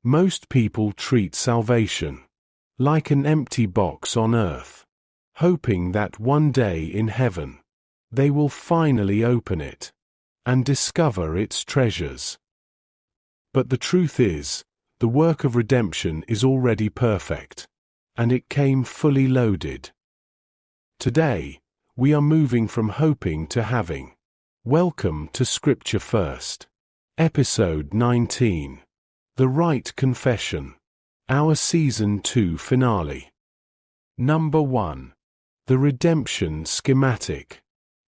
Most people treat salvation like an empty box on earth, hoping that one day in heaven they will finally open it and discover its treasures. But the truth is, the work of redemption is already perfect, and it came fully loaded. Today, we are moving from hoping to having. Welcome to Scripture First. Episode 19. The Right Confession. Our Season 2 finale. Number 1. The Redemption Schematic.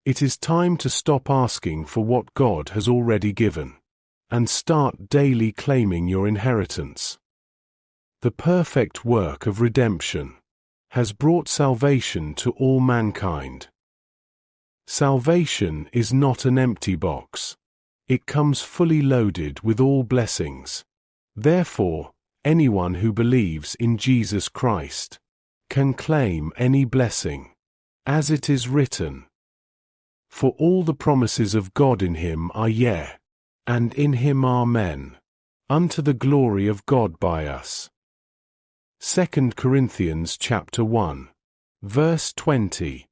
It is time to stop asking for what God has already given, and start daily claiming your inheritance. The perfect work of redemption has brought salvation to all mankind. Salvation is not an empty box. It comes fully loaded with all blessings. Therefore, anyone who believes in Jesus Christ can claim any blessing, as it is written, "For all the promises of God in him are yea, and in him amen, unto the glory of God by us." 2 Corinthians chapter 1, verse 20.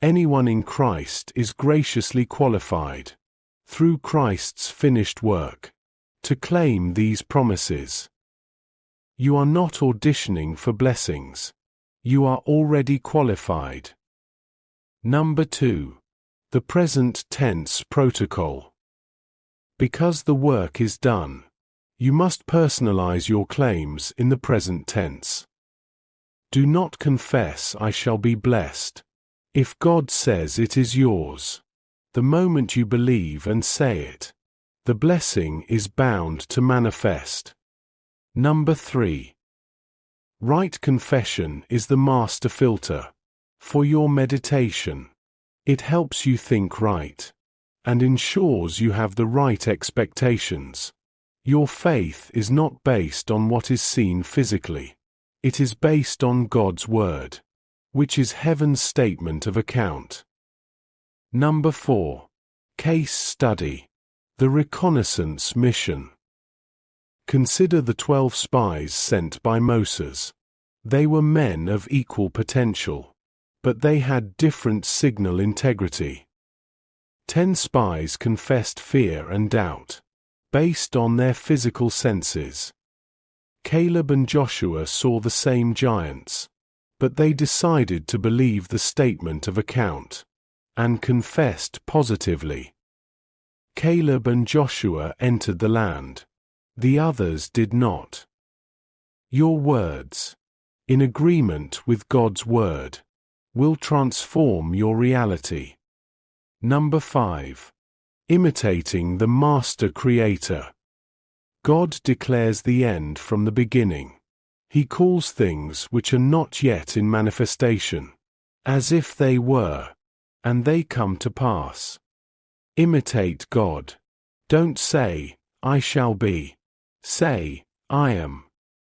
Anyone in Christ is graciously qualified, through Christ's finished work, to claim these promises. You are not auditioning for blessings. You are already qualified. Number 2. The present tense protocol. Because the work is done, you must personalize your claims in the present tense. Do not confess "I shall be blessed" if God says it is yours. The moment you believe and say it, the blessing is bound to manifest. Number 3. Right confession is the master filter for your meditation. It helps you think right and ensures you have the right expectations. Your faith is not based on what is seen physically. It is based on God's Word, which is heaven's statement of account. Number 4. Case study. The reconnaissance mission. Consider the 12 spies sent by Moses. They were men of equal potential, but they had different signal integrity. 10 spies confessed fear and doubt, based on their physical senses. Caleb and Joshua saw the same giants, but they decided to believe the statement of account, and confessed positively. Caleb and Joshua entered the land. The others did not. Your words, in agreement with God's Word, will transform your reality. Number 5. Imitating the Master Creator. God declares the end from the beginning. He calls things which are not yet in manifestation, as if they were, and they come to pass. Imitate God. Don't say, "I shall be." Say, "I am."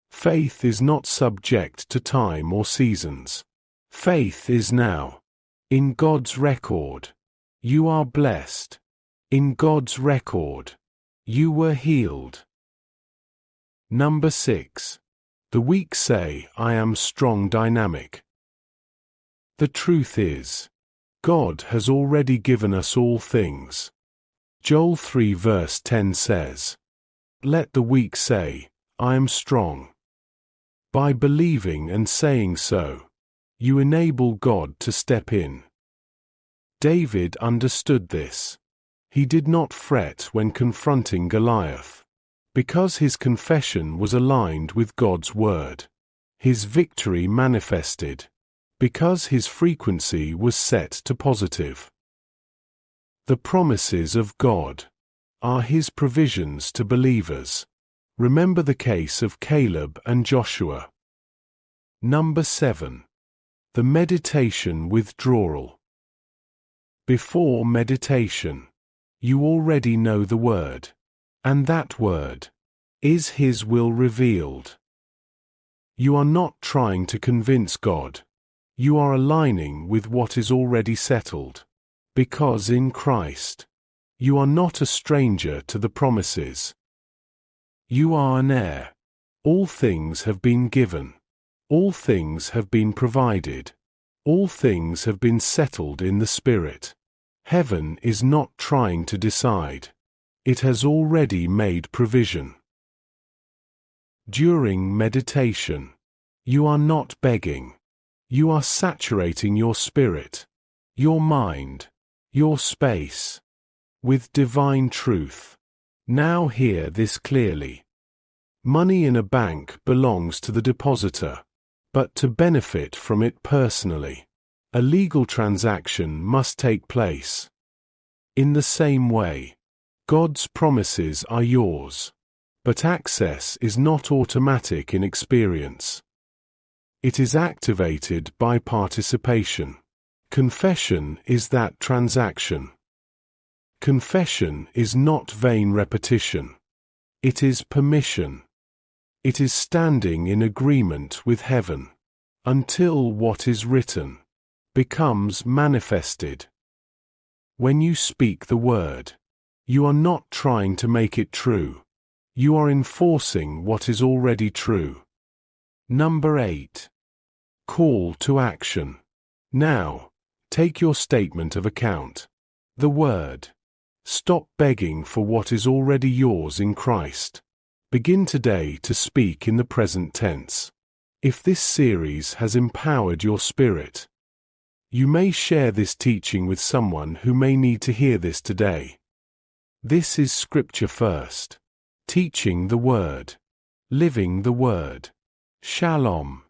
Faith is not subject to time or seasons. Faith is now. In God's record, you are blessed. In God's record, you were healed. Number 6. The weak say, "I am strong" dynamic. The truth is, God has already given us all things. Joel 3 verse 10 says, "Let the weak say, I am strong." By believing and saying so, you enable God to step in. David understood this. He did not fret when confronting Goliath, because his confession was aligned with God's Word. His victory manifested, because his frequency was set to positive. The promises of God are His provisions to believers. Remember the case of Caleb and Joshua. Number 7. The Meditation Withdrawal. Before meditation, you already know the Word, and that Word is His will revealed. You are not trying to convince God. You are aligning with what is already settled, because in Christ, you are not a stranger to the promises. You are an heir. All things have been given. All things have been provided. All things have been settled in the Spirit. Heaven is not trying to decide. It has already made provision. During meditation, you are not begging. You are saturating your spirit, your mind, your space, with divine truth. Now hear this clearly. Money in a bank belongs to the depositor, but to benefit from it personally, a legal transaction must take place. In the same way, God's promises are yours, but access is not automatic in experience. It is activated by participation. Confession is that transaction. Confession is not vain repetition. It is permission. It is standing in agreement with heaven, until what is written becomes manifested. When you speak the word, you are not trying to make it true. You are enforcing what is already true. Number 8. Call to action. Now, take your statement of account. The word. Stop begging for what is already yours in Christ. Begin today to speak in the present tense. If this series has empowered your spirit, you may share this teaching with someone who may need to hear this today. This is Scripture First. Teaching the Word. Living the Word. Shalom.